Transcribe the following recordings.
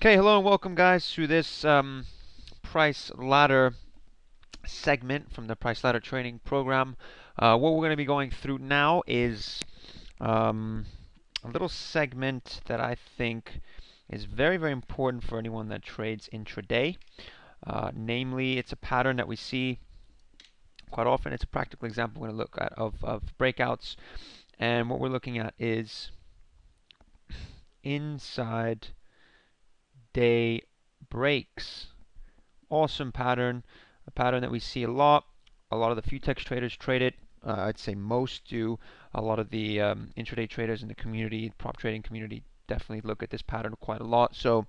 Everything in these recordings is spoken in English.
Okay, hello and welcome guys to this price ladder segment from the price ladder training program. What we're going to be going through now is a little segment that I think is very, very important for anyone that trades intraday. Namely, it's a pattern that we see quite often. It's a practical example we're going to look at of breakouts. And what we're looking at is inside day breaks. Awesome pattern, a pattern that we see a lot. A lot of the futex traders trade it. I'd say most do. A lot of the intraday traders in the community, prop trading community, definitely look at this pattern quite a lot. So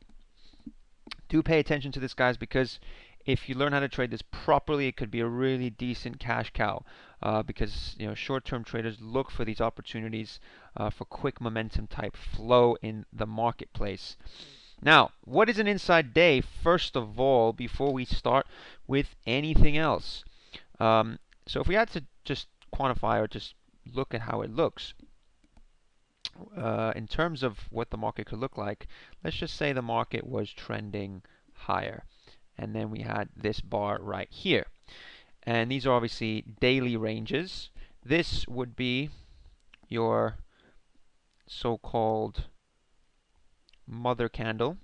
do pay attention to this, guys, because if you learn how to trade this properly, it could be a really decent cash cow. Because short-term traders look for these opportunities for quick momentum type flow in the marketplace. Now, what is an inside day, first of all, before we start with anything else? So if we had to just quantify or just look at how it looks, in terms of what the market could look like, let's just say the market was trending higher. And then we had this bar right here. And these are obviously daily ranges. This would be your so-called mother candle.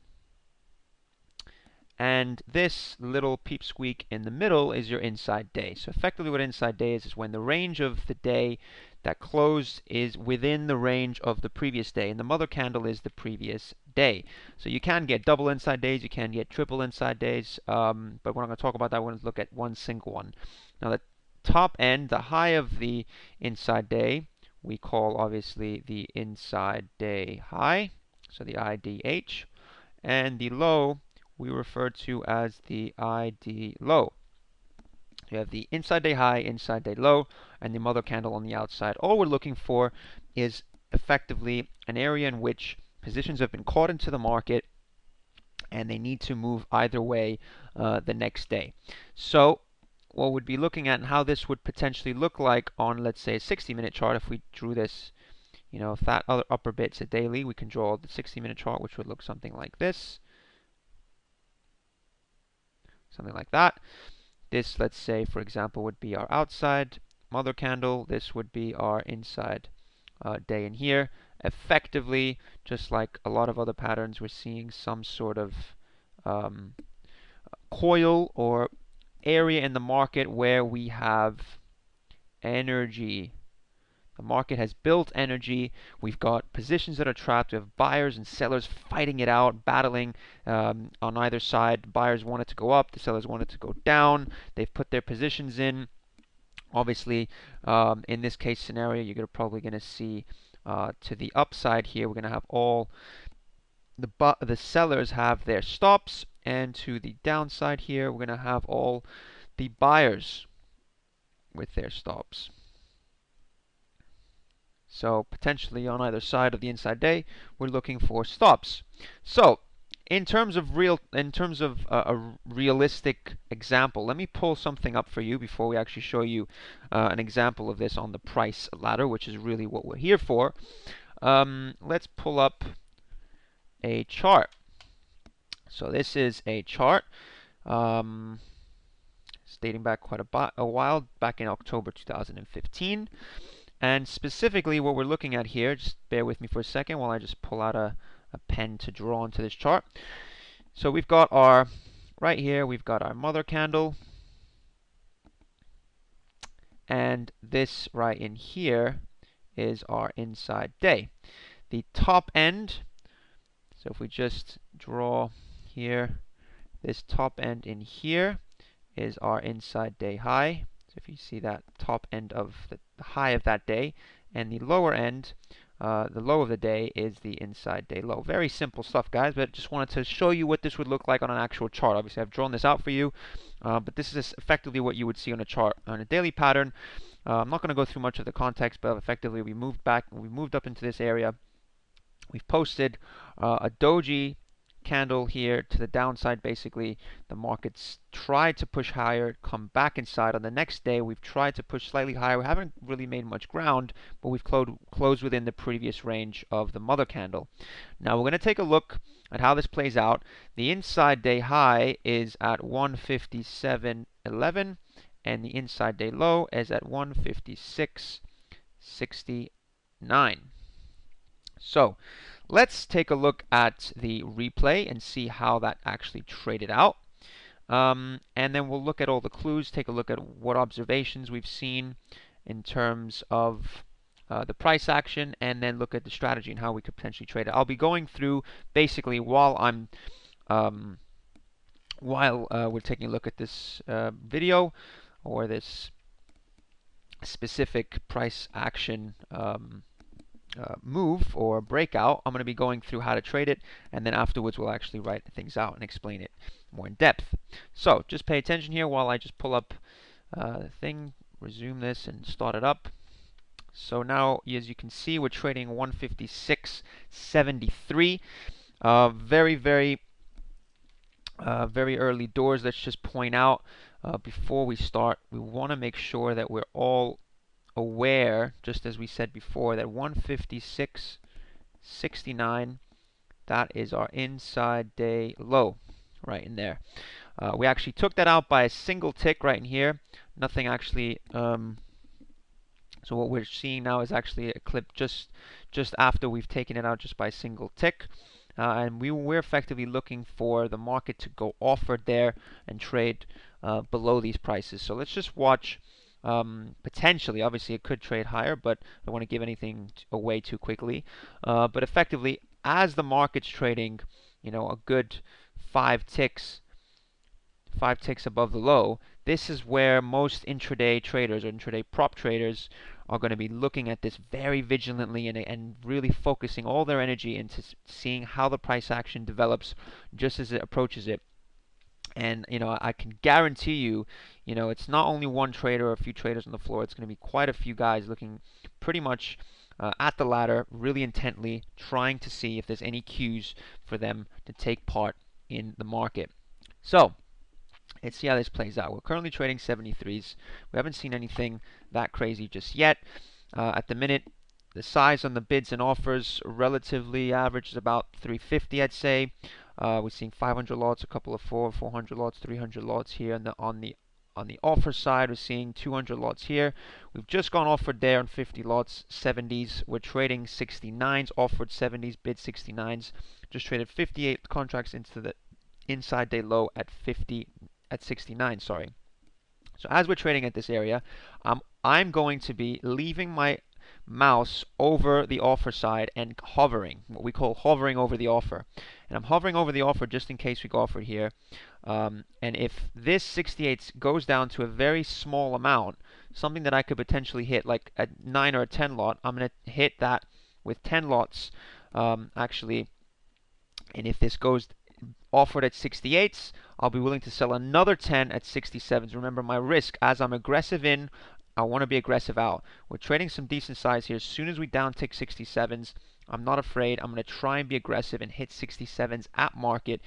And this little peep squeak in the middle is your inside day. So effectively what inside day is when the range of the day that closed is within the range of the previous day. And the mother candle is the previous day. So you can get double inside days, you can get triple inside days. But we're not going to talk about that. We're going to look at one single one. Now the top end, the high of the inside day, we call obviously the inside day high. So the IDH. And the low we refer to as the ID low. You have the inside day high, inside day low, and the mother candle on the outside. All we're looking for is effectively an area in which positions have been caught into the market and they need to move either way the next day. So what we'd be looking at and how this would potentially look like on, let's say, a 60-minute chart. If we drew this, if that other upper bit's a daily, we can draw the 60-minute chart, which would look something like this. Something like that. This, let's say, for example, would be our outside mother candle. This would be our inside day in here. Effectively, just like a lot of other patterns, we're seeing some sort of coil or area in the market where we have energy. The market has built energy. We've got positions that are trapped. We have buyers and sellers fighting it out, battling on either side. Buyers want it to go up. The sellers want it to go down. They've put their positions in. Obviously, in this case scenario, you're probably going to see to the upside here, we're going to have all the sellers have their stops. And to the downside here, we're going to have all the buyers with their stops. So potentially on either side of the inside day, we're looking for stops. So in terms of a realistic example, let me pull something up for you before we actually show you an example of this on the price ladder, which is really what we're here for. Let's pull up a chart. So this is a chart. It's dating back quite a while, back in October 2015. And specifically what we're looking at here, just bear with me for a second while I just pull out a pen to draw onto this chart. So we've got right here, we've got our mother candle. And this right in here is our inside day. The top end, so if we just draw here, this top end in here is our inside day high. So if you see that top end of the high of that day, and the lower end, the low of the day is the inside day low. Very simple stuff, guys, but just wanted to show you what this would look like on an actual chart. Obviously, I've drawn this out for you, but this is effectively what you would see on a chart. On a daily pattern, I'm not going to go through much of the context, but effectively we moved up into this area. We've posted a doji candle here to the downside. Basically, the market's tried to push higher, come back inside. On the next day, we've tried to push slightly higher. We haven't really made much ground, but we've closed within the previous range of the mother candle. Now we're going to take a look at how this plays out. The inside day high is at 157.11, and the inside day low is at 156.69. So let's take a look at the replay and see how that actually traded out. And then we'll look at all the clues, take a look at what observations we've seen in terms of the price action, and then look at the strategy and how we could potentially trade it. I'll be going through basically while we're taking a look at this video or this specific price action move or breakout. I'm going to be going through how to trade it, and then afterwards we'll actually write things out and explain it more in depth. So just pay attention here while I just pull up the thing, resume this, and start it up. So now, as you can see, we're trading 156.73. Very early doors. Let's just point out before we start, we want to make sure that we're all aware, just as we said before, that 156.69, that is our inside day low right in there. We actually took that out by a single tick right in here. Nothing actually so what we're seeing now is actually a clip just after we've taken it out just by a single tick. And we're effectively looking for the market to go offered there and trade below these prices. So let's just watch. Potentially, obviously it could trade higher, but I don't want to give anything away too quickly. But effectively, as the market's trading, you know, a good 5 ticks above the low, this is where most intraday traders or intraday prop traders are going to be looking at this very vigilantly and really focusing all their energy into seeing how the price action develops just as it approaches it. And, you know, I can guarantee you, you know, it's not only one trader or a few traders on the floor. It's going to be quite a few guys looking pretty much at the ladder, really intently, trying to see if there's any cues for them to take part in the market. So let's see how this plays out. We're currently trading 73s. We haven't seen anything that crazy just yet. At the minute, the size on the bids and offers relatively average is about 350, I'd say. We're seeing 500 lots, a couple of 400 lots, 300 lots here, and on the offer side, we're seeing 200 lots here. We've just gone offered there on 50 lots, 70s. We're trading 69s, offered 70s, bid 69s. Just traded 58 contracts into the inside day low at 69. Sorry. So as we're trading at this area, I'm going to be leaving my mouse over the offer side and hovering, what we call hovering over the offer. And I'm hovering over the offer just in case we go offered here. And if this 68 goes down to a very small amount, something that I could potentially hit like a 9 or a 10 lot, I'm going to hit that with 10 lots actually. And if this goes offered at 68s, I'll be willing to sell another 10 at 67s. Remember, my risk, as I'm aggressive in, I want to be aggressive out. We're trading some decent size here. As soon as we downtick 67s, I'm not afraid. I'm going to try and be aggressive and hit 67s at market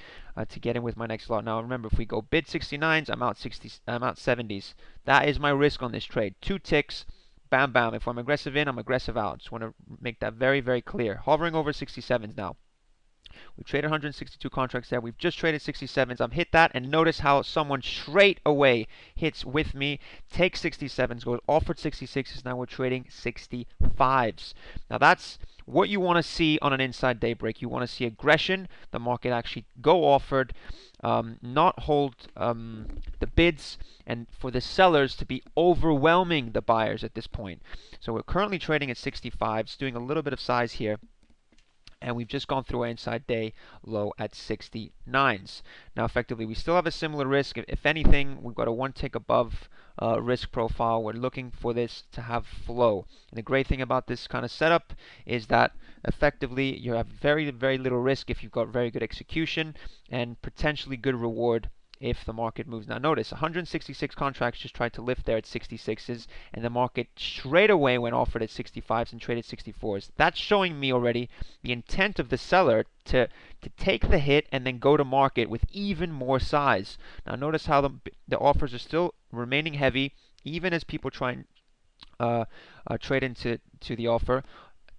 to get in with my next lot. Now remember, if we go bid 69s, I'm out 70s. That is my risk on this trade. 2 ticks, bam, bam. If I'm aggressive in, I'm aggressive out. Just want to make that very, very clear. Hovering over 67s now. We've traded 162 contracts there. We've just traded 67s. I've hit that, and notice how someone straight away hits with me, takes 67s, goes offered 66s. Now we're trading 65s. Now that's what you want to see on an inside day break. You want to see aggression, the market actually go offered, not hold the bids, and for the sellers to be overwhelming the buyers at this point. So we're currently trading at 65s, doing a little bit of size here. And we've just gone through our inside day low at 69s. Now, effectively, we still have a similar risk. If anything, we've got a 1 tick above risk profile. We're looking for this to have flow. And the great thing about this kind of setup is that effectively you have very, very little risk if you've got very good execution and potentially good reward if the market moves. Now notice 166 contracts just tried to lift there at 66s, and the market straight away went offered at 65s and traded 64s. That's showing me already the intent of the seller to take the hit and then go to market with even more size. Now notice how the offers are still remaining heavy, even as people try and trade into the offer.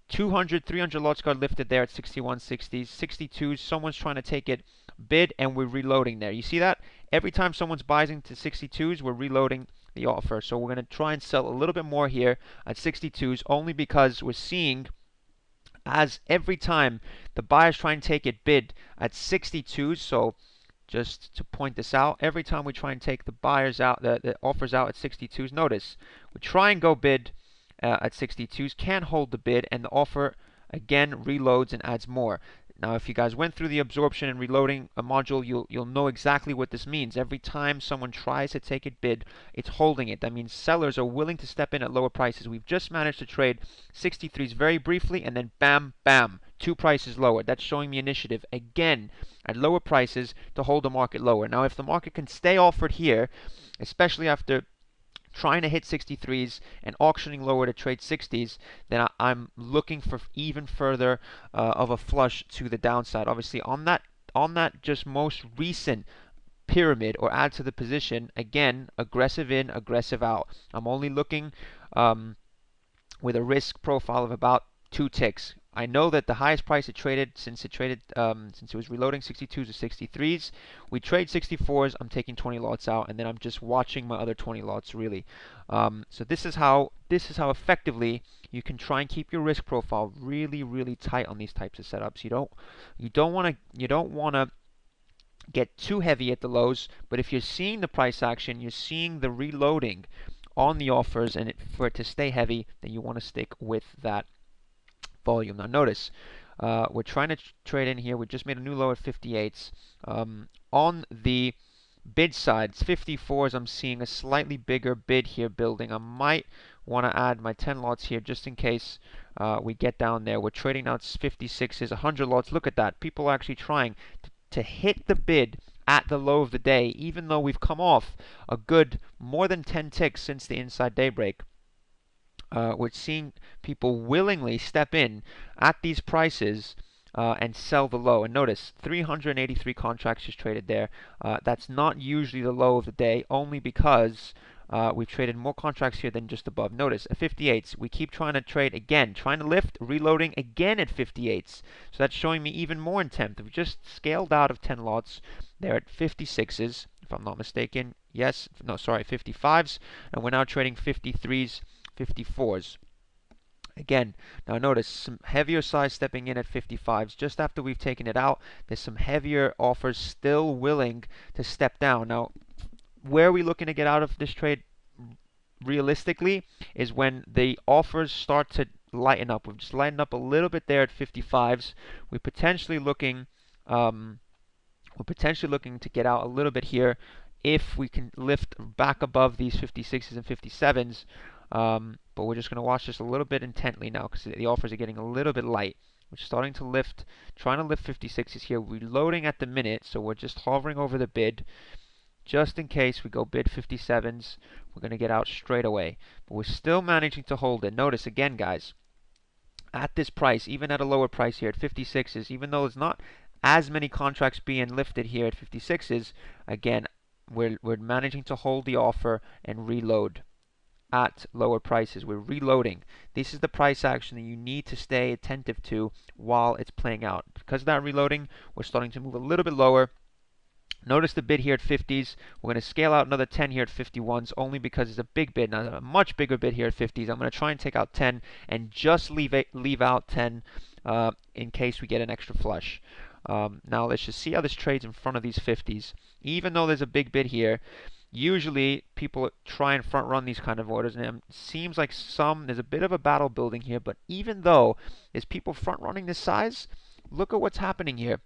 200, 300 lots got lifted there at 61.60s, 62s. Someone's trying to take it bid, and we're reloading there. You see that? Every time someone's buys into 62s, we're reloading the offer. So we're going to try and sell a little bit more here at 62s, only because we're seeing as every time the buyers try and take it bid at 62s. So just to point this out, every time we try and take the buyers out, the offers out at 62s, notice we try and go bid at 62s, can't hold the bid, and the offer again reloads and adds more. Now, if you guys went through the absorption and reloading a module, you'll know exactly what this means. Every time someone tries to take it bid, it's holding it. That means sellers are willing to step in at lower prices. We've just managed to trade 63s very briefly, and then bam, bam, 2 prices lower. That's showing me initiative again at lower prices to hold the market lower. Now, if the market can stay offered here, especially after trying to hit 63s and auctioning lower to trade 60s, then I'm looking for even further of a flush to the downside. Obviously, on that just most recent pyramid or add to the position, again, aggressive in, aggressive out. I'm only looking with a risk profile of about 2 ticks. I know that the highest price it traded since it was reloading 62s or 63s. We trade 64s. I'm taking 20 lots out, and then I'm just watching my other 20 lots really. So this is how effectively you can try and keep your risk profile really, really tight on these types of setups. You don't want to get too heavy at the lows, but if you're seeing the price action, you're seeing the reloading on the offers, and for it to stay heavy, then you want to stick with that volume. Now notice we're trying to trade in here. We just made a new low at 58s. On the bid side, 54s, I'm seeing a slightly bigger bid here building. I might want to add my 10 lots here just in case we get down there. We're trading out 56s, 100 lots. Look at that. People are actually trying to hit the bid at the low of the day, even though we've come off a good more than 10 ticks since the inside daybreak. We're seeing people willingly step in at these prices and sell the low. And notice 383 contracts just traded there. That's not usually the low of the day, only because we've traded more contracts here than just above. Notice at 58s, we keep trying to trade again, trying to lift, reloading again at 58s. So that's showing me even more intent. We've just scaled out of 10 lots there at 56s, if I'm not mistaken. Yes, no, sorry, 55s, and we're now trading 53s. 54s. Again, now notice some heavier size stepping in at 55s. Just after we've taken it out, there's some heavier offers still willing to step down. Now, where are we looking to get out of this trade realistically is when the offers start to lighten up. We've just lightened up a little bit there at 55s. We're potentially looking to get out a little bit here if we can lift back above these 56s and 57s. But we're just going to watch this a little bit intently now because the offers are getting a little bit light. We're starting to lift, trying to lift 56s here. We're reloading at the minute, so we're just hovering over the bid. Just in case we go bid 57s, we're going to get out straight away. But we're still managing to hold it. Notice again, guys, at this price, even at a lower price here at 56s, even though there's not as many contracts being lifted here at 56s, again, we're managing to hold the offer and reload at lower prices. We're reloading. This is the price action that you need to stay attentive to while it's playing out. Because of that reloading, we're starting to move a little bit lower. Notice the bid here at 50s. We're going to scale out another 10 here at 51s only because it's a big bid. Now, a much bigger bid here at 50s. I'm going to try and take out 10 and just leave out 10 in case we get an extra flush. Now, let's just see how this trades in front of these 50s. Even though there's a big bid here, usually people try and front run these kind of orders, and it seems like there's a bit of a battle building here, but even though there's people front running this size, look at what's happening here.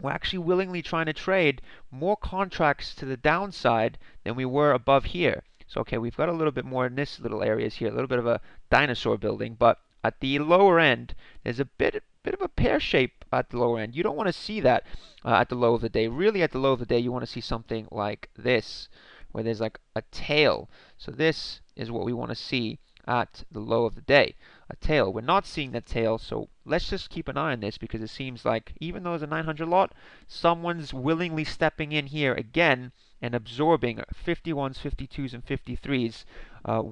We're actually willingly trying to trade more contracts to the downside than we were above here. So okay, we've got a little bit more in this little areas here, a little bit of a dinosaur building, but at the lower end, there's a bit of a pear shape at the lower end. You don't want to see that at the low of the day. Really, at the low of the day, you want to see something like this, where there's like a tail. So this is what we want to see at the low of the day, a tail. We're not seeing that tail, so let's just keep an eye on this, because it seems like even though it's a 900 lot, someone's willingly stepping in here again and absorbing 51s, 52s, and 53s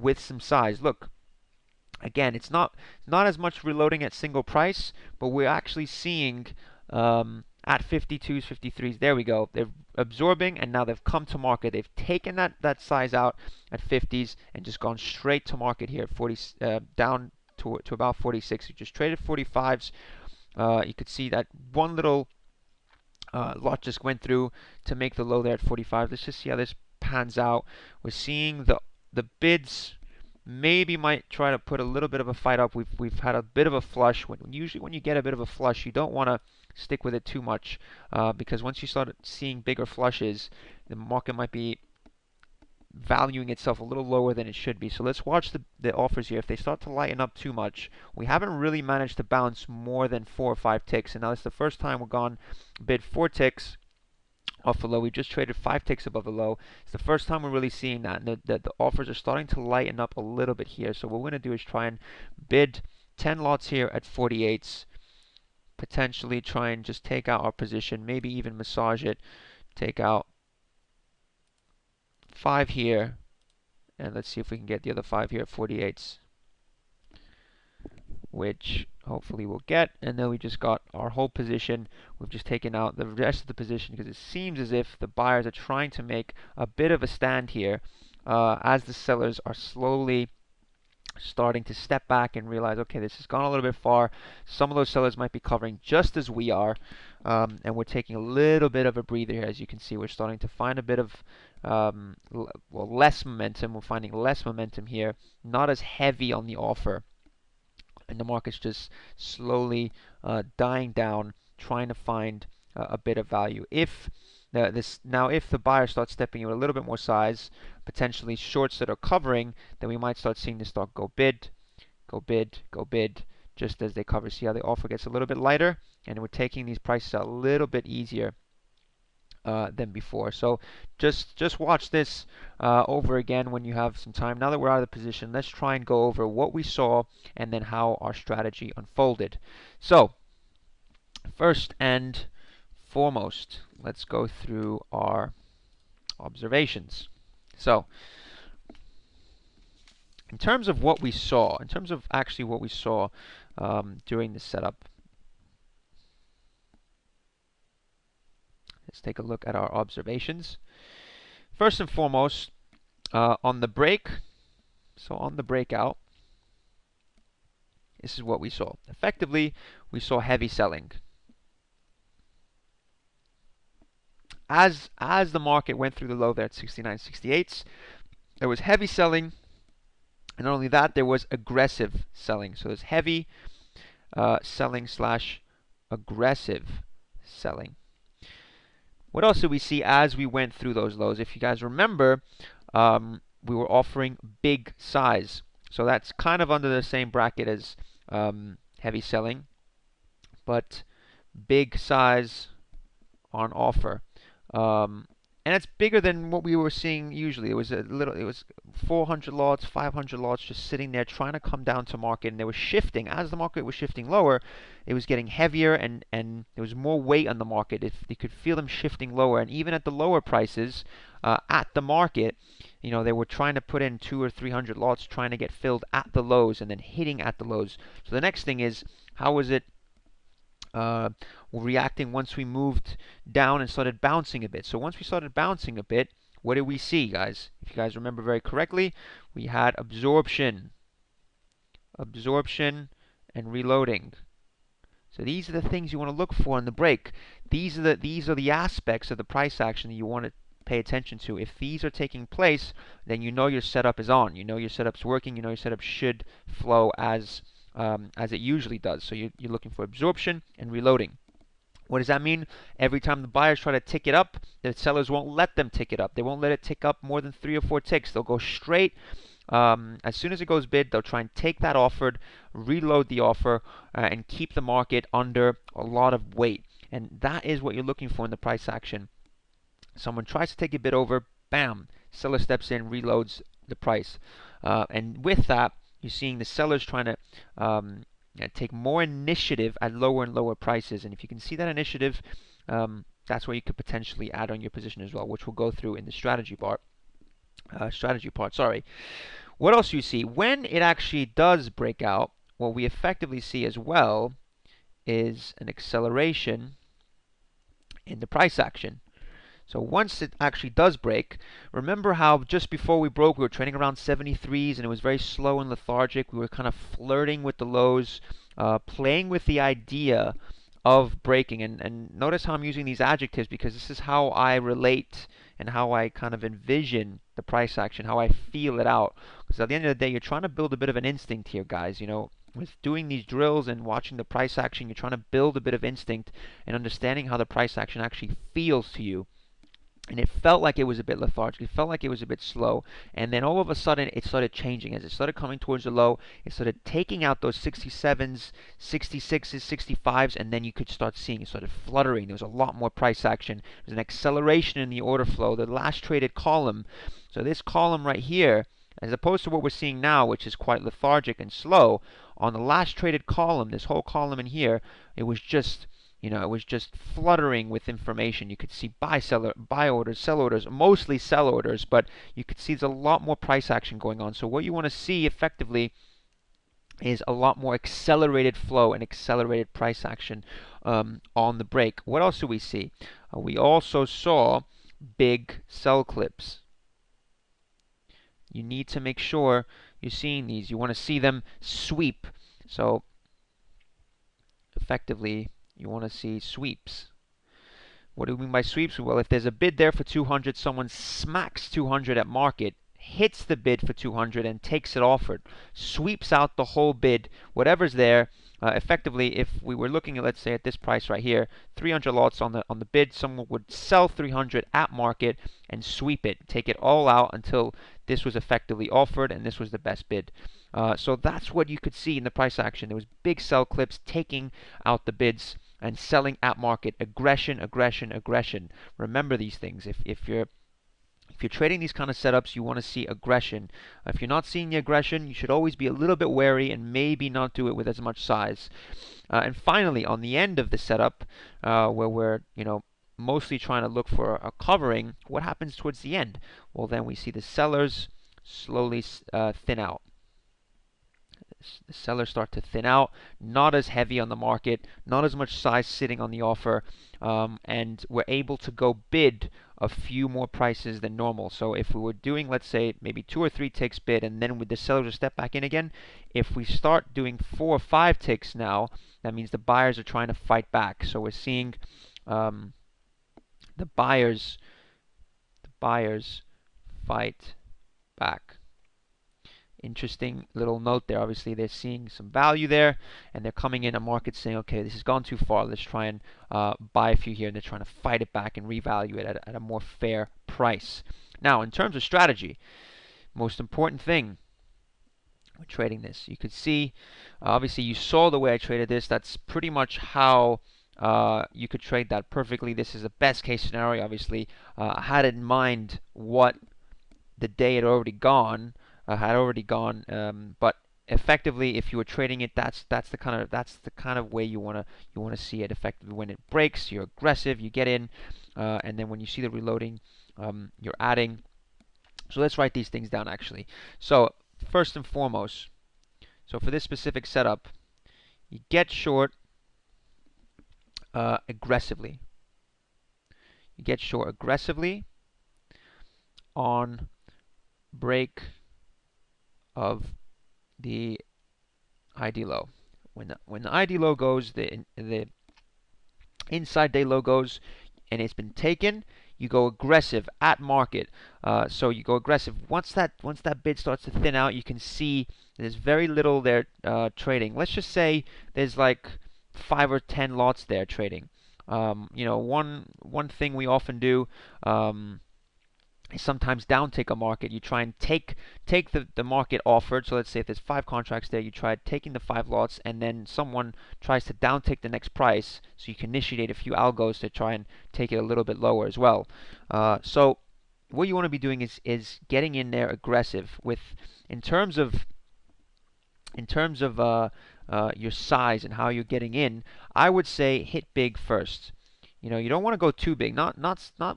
with some size. Look, again, it's not as much reloading at single price, but we're actually seeing at 52s, 53s, there we go. They're absorbing, and now they've come to market. They've taken that size out at 50s and just gone straight to market here, 40 down to about 46. We just traded 45s. You could see that one little lot just went through to make the low there at 45. Let's just see how this pans out. We're seeing the bids maybe might try to put a little bit of a fight up. We've had a bit of a flush. Usually when you get a bit of a flush, you don't want to stick with it too much, because once you start seeing bigger flushes, the market might be valuing itself a little lower than it should be. So let's watch the offers here. If they start to lighten up too much, we haven't really managed to bounce more than 4 or 5 ticks, and now it's the first time we've gone bid 4 ticks off the low. We just traded 5 ticks above the low. It's the first time we're really seeing that, and the offers are starting to lighten up a little bit here. So what we're going to do is try and bid 10 lots here at 48s, potentially try and just take out our position, maybe even massage it, take out 5 here, and let's see if we can get the other 5 here at 48s, which hopefully we'll get. And then we just got our whole position. We've just taken out the rest of the position, because it seems as if the buyers are trying to make a bit of a stand here, as the sellers are slowly starting to step back and realize, okay, this has gone a little bit far. Some of those sellers might be covering just as we are, and we're taking a little bit of a breather here. As you can see, we're starting to find a bit of less momentum. We're finding less momentum here, not as heavy on the offer, and the market's just slowly dying down, trying to find a bit of value. If the buyer starts stepping in with a little bit more size, potentially shorts that are covering, then we might start seeing the stock go bid, go bid, go bid, just as they cover. See how the offer gets a little bit lighter, and we're taking these prices out a little bit easier than before. So just watch this over again when you have some time. Now that we're out of the position, let's try and go over what we saw and then how our strategy unfolded. So first and foremost, let's go through our observations. So in terms of what we saw, in terms of actually what we saw during the setup, let's take a look at our observations. First and foremost, on the break, so on the breakout, this is what we saw. Effectively, we saw heavy selling. As the market went through the low there at 69, 68s, there was heavy selling, and not only that, there was aggressive selling. So there's heavy selling slash aggressive selling. What else did we see as we went through those lows? If you guys remember, we were offering big size. So that's kind of under the same bracket as heavy selling, but big size on offer. And it's bigger than what we were seeing usually. It was 400 lots, 500 lots just sitting there trying to come down to market, and they were shifting. As the market was shifting lower, it was getting heavier, and there was more weight on the market. If you could feel them shifting lower, and even at the lower prices at the market, you know, they were trying to put in 200 or 300 lots trying to get filled at the lows and then hitting at the lows. So the next thing is, how was it reacting once we moved down and started bouncing a bit? So once we started bouncing a bit, what did we see, guys? If you guys remember very correctly, we had absorption and reloading. So these are the things you want to look for in the break. These are the aspects of the price action that you want to pay attention to. If these are taking place, then you know your setup is on. You know your setup's working. You know your setup should flow as it usually does. So you're looking for absorption and reloading. What does that mean? Every time the buyers try to tick it up, the sellers won't let them tick it up. They won't let it tick up more than 3 or 4 ticks. They'll go straight as soon as it goes bid, they'll try and take that offered, reload the offer, and keep the market under a lot of weight. And that is what you're looking for in the price action. Someone tries to take a bid over, bam, seller steps in, reloads the price. And with that, you're seeing the sellers trying to take more initiative at lower and lower prices. And if you can see that initiative, that's where you could potentially add on your position as well, which we'll go through in the strategy part. Sorry. What else do you see? When it actually does break out, what we effectively see as well is an acceleration in the price action. So once it actually does break, remember how just before we broke, we were trading around 73s and it was very slow and lethargic. We were kind of flirting with the lows, playing with the idea of breaking. And notice how I'm using these adjectives because this is how I relate and how I kind of envision the price action, how I feel it out. Because at the end of the day, you're trying to build a bit of an instinct here, guys. You know, with doing these drills and watching the price action, you're trying to build a bit of instinct and understanding how the price action actually feels to you. And it felt like it was a bit lethargic. It felt like it was a bit slow. And then all of a sudden, it started changing. As it started coming towards the low, it started taking out those 67s, 66s, 65s, and then you could start seeing it started fluttering. There was a lot more price action. There was an acceleration in the order flow. The last traded column. So this column right here, as opposed to what we're seeing now, which is quite lethargic and slow, on the last traded column, this whole column in here, it was just... it was just fluttering with information. You could see buy orders, sell orders, mostly sell orders, but you could see there's a lot more price action going on. So what you want to see effectively is a lot more accelerated flow and accelerated price action on the break. What else do we see? We also saw big sell clips. You need to make sure you're seeing these. You want to see them sweep. So effectively, you want to see sweeps. What do we mean by sweeps? Well, if there's a bid there for 200, someone smacks 200 at market, hits the bid for 200 and takes it offered, sweeps out the whole bid, whatever's there. Effectively, if we were looking at, let's say, at this price right here, 300 lots on the bid, someone would sell 300 at market and sweep it, take it all out until this was effectively offered and this was the best bid. So that's what you could see in the price action. There was big sell clips taking out the bids and selling at market. Aggression, aggression, aggression. Remember these things. If you're trading these kind of setups, you want to see aggression. If you're not seeing the aggression, you should always be a little bit wary and maybe not do it with as much size. And finally, on the end of the setup, where we're mostly trying to look for a covering, what happens towards the end? Well, then we see the sellers slowly thin out. The sellers start to thin out, not as heavy on the market, not as much size sitting on the offer, and we're able to go bid a few more prices than normal. So if we were doing, let's say, maybe 2 or 3 ticks bid, and then with the sellers will step back in again, if we start doing 4 or 5 ticks now, that means the buyers are trying to fight back. So we're seeing the buyers fight back. Interesting little note there. Obviously, they're seeing some value there, and they're coming in a market saying, okay, this has gone too far. Let's try and buy a few here, and they're trying to fight it back and revalue it at a more fair price. Now, in terms of strategy, most important thing when trading this, you could see, obviously, you saw the way I traded this. That's pretty much how you could trade that perfectly. This is a best case scenario. Obviously, I had in mind what the day had already gone. But effectively, if you were trading it, that's the kind of way you wanna see it. Effectively, when it breaks, you're aggressive, you get in, and then when you see the reloading, you're adding. So let's write these things down actually. So first and foremost, so for this specific setup, you get short aggressively. You get short aggressively on break of the ID low. When the ID low goes, the inside day low goes, and it's been taken, you go aggressive at market. So you go aggressive. Once that bid starts to thin out, you can see there's very little there trading. Let's just say there's like 5 or 10 lots there trading. One thing we often do. sometimes down take a market. You try and take the market offered. So let's say if there's 5 contracts there, you try taking the 5 lots, and then someone tries to down take the next price, so you can initiate a few algos to try and take it a little bit lower as well. So what you want to be doing is getting in there aggressive with in terms of your size and how you're getting in. I would say hit big first. You don't want to go too big, not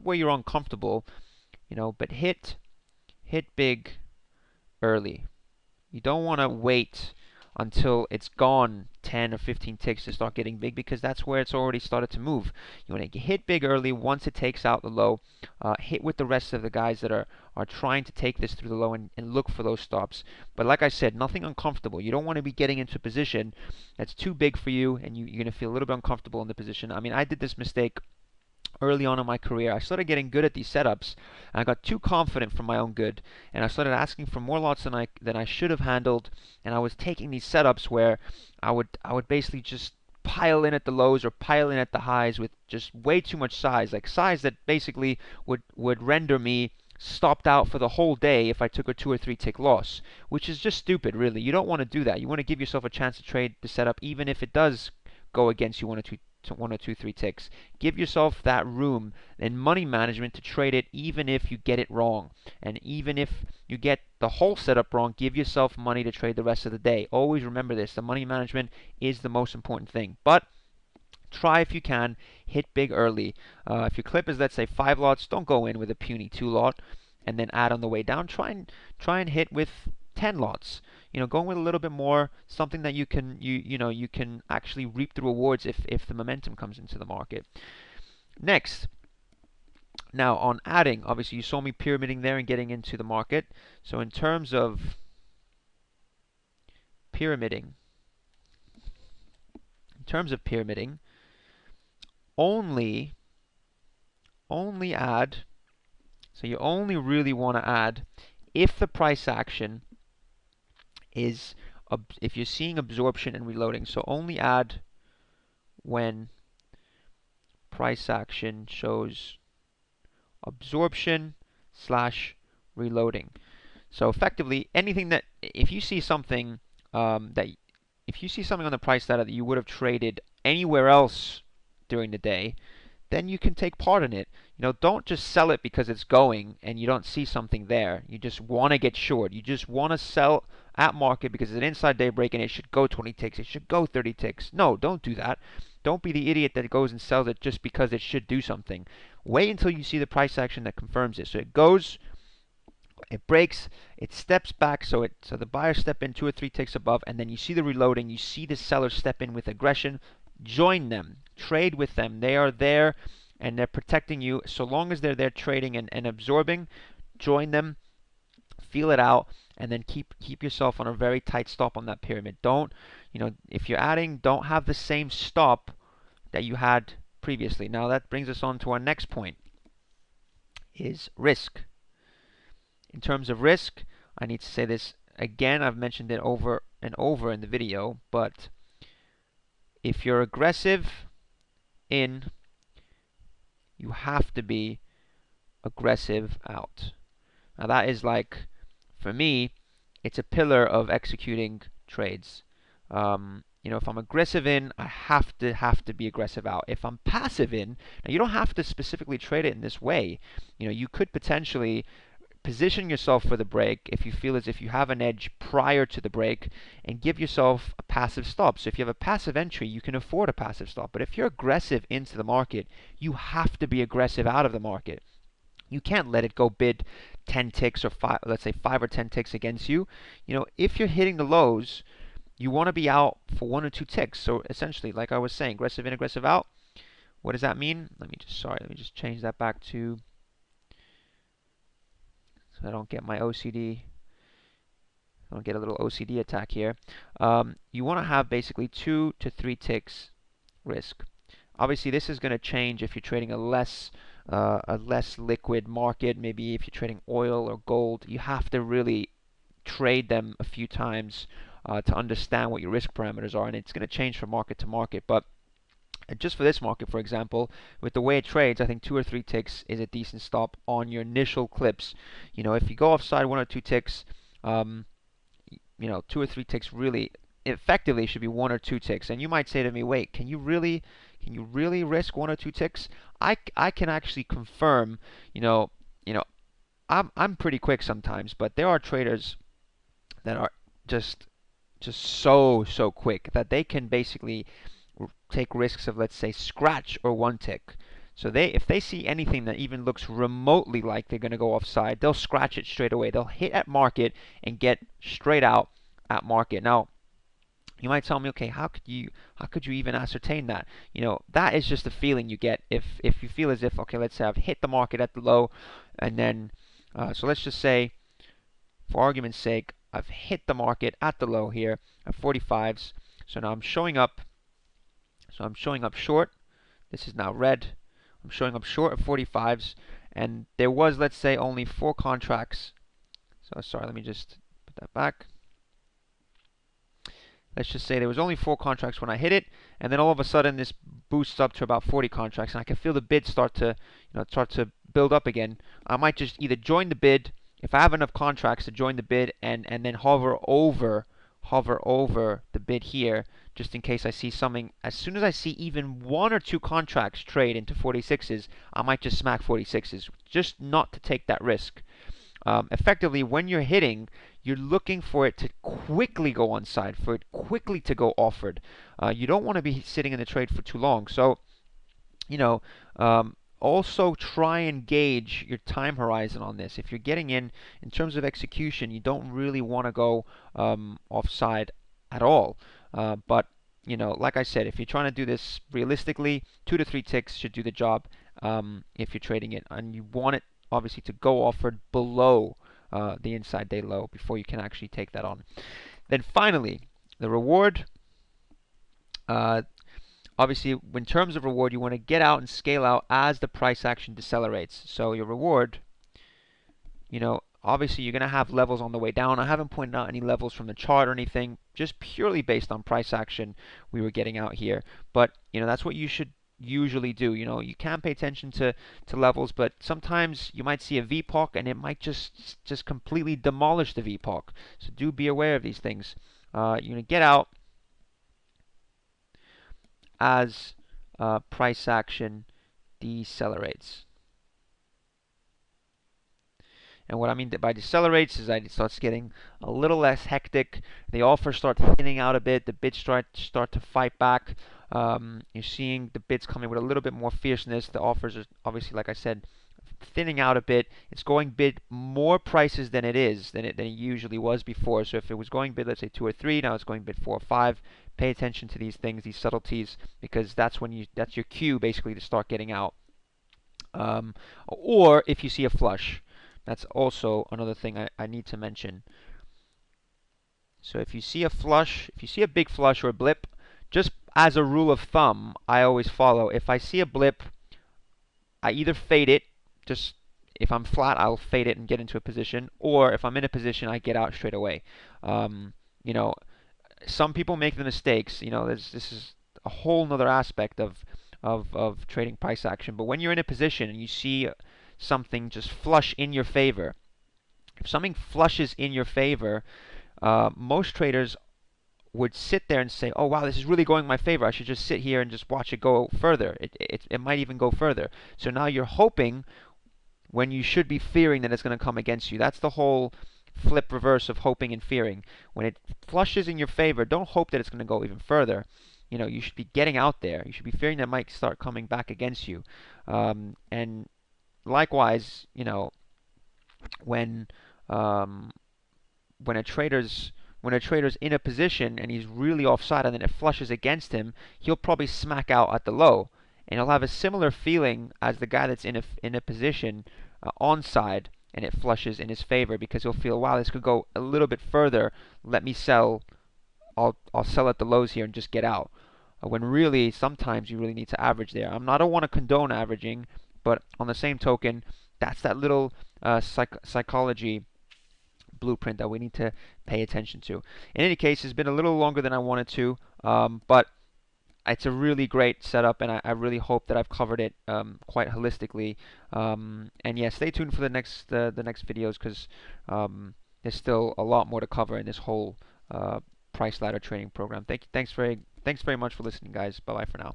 where you're uncomfortable, but hit big early. You don't want to wait until it's gone 10 or 15 ticks to start getting big, because that's where it's already started to move. You want to hit big early once it takes out the low. Hit with the rest of the guys that are trying to take this through the low, and look for those stops. But like I said, nothing uncomfortable. You don't want to be getting into a position that's too big for you, and you're going to feel a little bit uncomfortable in the position. I mean, I did this mistake early on in my career. I started getting good at these setups, and I got too confident for my own good, and I started asking for more lots than I should have handled, and I was taking these setups where I would basically just pile in at the lows or pile in at the highs with just way too much size, like size that basically would render me stopped out for the whole day if I took a 2 or 3 tick loss, which is just stupid, really. You don't want to do that. You want to give yourself a chance to trade the setup, even if it does go against you 1 or 2, 3 ticks. Give yourself that room in money management to trade it, even if you get it wrong. And even if you get the whole setup wrong, give yourself money to trade the rest of the day. Always remember this. The money management is the most important thing. But try, if you can, hit big early. If your clip is, let's say, 5 lots, don't go in with a puny 2 lot and then add on the way down. Try and hit with 10 lots. Going with a little bit more, something that you can actually reap the rewards if the momentum comes into the market. Next, now on adding, obviously you saw me pyramiding there and getting into the market. So in terms of pyramiding, only add. So you only really want to add if the price action is, if you're seeing absorption and reloading. So only add when price action shows absorption / reloading. So effectively, anything that, if you see something on the price data that you would have traded anywhere else during the day, then you can take part in it. Don't just sell it because it's going and you don't see something there. You just want to get short. You just want to sell at market because it's an inside day break and it should go 20 ticks. It should go 30 ticks. No, don't do that. Don't be the idiot that goes and sells it just because it should do something. Wait until you see the price action that confirms it. So it goes, it breaks, it steps back, so the buyers step in 2 or 3 ticks above, and then you see the reloading, you see the sellers step in with aggression. Join them, trade with them. They are there and they're protecting you. So long as they're there trading and absorbing, join them, feel it out, and then keep yourself on a very tight stop on that pyramid. Don't, if you're adding, don't have the same stop that you had previously. Now that brings us on to our next point, is risk. In terms of risk, I need to say this again. I've mentioned it over and over in the video, but if you're aggressive in, you have to be aggressive out. Now that is, like, for me, it's a pillar of executing trades. If I'm aggressive in, I have to be aggressive out. If I'm passive in, now you don't have to specifically trade it in this way. You could potentially position yourself for the break if you feel as if you have an edge prior to the break, and give yourself a passive stop. So if you have a passive entry, you can afford a passive stop. But if you're aggressive into the market, you have to be aggressive out of the market. You can't let it go bid 10 ticks or let's say 5 or 10 ticks against you. If you're hitting the lows, you want to be out for 1 or 2 ticks. So essentially, like I was saying, aggressive in, aggressive out. What does that mean? Let me just change that back to, so I don't get my OCD. I don't get a little OCD attack here. You want to have basically 2 to 3 ticks risk. Obviously, this is going to change if you're trading a less liquid market. Maybe if you're trading oil or gold, you have to really trade them a few times to understand what your risk parameters are, and it's going to change from market to market. But And just for this market, for example, with the way it trades, I think 2 or 3 ticks is a decent stop on your initial clips. If you go offside 1 or 2 ticks, um, 2 or 3 ticks really effectively should be 1 or 2 ticks. And you might say to me, wait, can you really risk 1 or 2 ticks? I can actually confirm, you know, you know, I'm pretty quick sometimes, but there are traders that are just so quick that they can basically take risks of, let's say, scratch or 1 tick. So if they see anything that even looks remotely like they're going to go offside, they'll scratch it straight away. They'll hit at market and get straight out at market. Now, you might tell me, okay, how could you even ascertain that? That is just a feeling you get if you feel as if, okay, let's say I've hit the market at the low, and then so let's just say, for argument's sake, I've hit the market at the low here at 45s. So now I'm showing up. So I'm showing up short. This is now red. I'm showing up short at 45s, and there was, let's say, only 4 contracts. So sorry, let me just put that back. Let's just say there was only 4 contracts when I hit it, and then all of a sudden this boosts up to about 40 contracts, and I can feel the bid start to build up again. I might just either join the bid if I have enough contracts to join the bid, and then hover over the bid here, just in case I see something. As soon as I see even 1 or 2 contracts trade into 46s, I might just smack 46s, just not to take that risk. Effectively, when you're hitting, you're looking for it to quickly go onside, for it quickly to go offered. You don't want to be sitting in the trade for too long. So, you know, also try and gauge your time horizon on this. If you're getting in terms of execution, you don't really want to go offside at all. But like I said, if you're trying to do this realistically, 2 to 3 ticks should do the job if you're trading it, and you want it obviously to go offered below the inside day low before you can actually take that on. Then finally, the reward. Obviously, in terms of reward, you want to get out and scale out as the price action decelerates. So your reward, obviously you're going to have levels on the way down. I haven't pointed out any levels from the chart or anything, just purely based on price action we were getting out here. But, that's what you should usually do. You can pay attention to levels, but sometimes you might see a VPOC and it might just completely demolish the VPOC. So do be aware of these things. You're going to get out as price action decelerates. And what I mean by decelerates is that it starts getting a little less hectic. The offers start thinning out a bit. The bids start to fight back. You're seeing the bids coming with a little bit more fierceness. The offers are obviously, like I said, thinning out a bit. It's going bid more prices than it usually was before. So if it was going bid, let's say 2 or 3, now it's going bid 4 or 5. Pay attention to these things, these subtleties, because that's your cue basically to start getting out. Or if you see a flush. That's also another thing I need to mention. So if you see a flush, if you see a big flush or a blip, just as a rule of thumb, I always follow. If I see a blip, I either fade it, just if I'm flat, I'll fade it and get into a position, or if I'm in a position, I get out straight away. Some people make the mistakes. This is a whole nother aspect of trading price action. But when you're in a position and you see something just flush in your favor, if something flushes in your favor, most traders would sit there and say, oh wow, this is really going in my favor, I should just sit here and just watch it go further. It might even go further. So now you're hoping when you should be fearing that it's going to come against you. That's the whole flip reverse of hoping and fearing. When it flushes in your favor, don't hope that it's going to go even further. You should be getting out there. You should be fearing that it might start coming back against you. And likewise, when when a trader's in a position and he's really offside and then it flushes against him, he'll probably smack out at the low, and he'll have a similar feeling as the guy that's in a position onside and it flushes in his favor, because he'll feel, wow, this could go a little bit further. Let me sell. I'll sell at the lows here and just get out. When really, sometimes you really need to average there. I don't want to condone averaging, but on the same token, that's that little psychology blueprint that we need to pay attention to. In any case, it's been a little longer than I wanted to, but it's a really great setup, and I really hope that I've covered it quite holistically. And yeah, stay tuned for the next videos because there's still a lot more to cover in this whole price ladder training program. Thanks very much for listening, guys. Bye bye for now.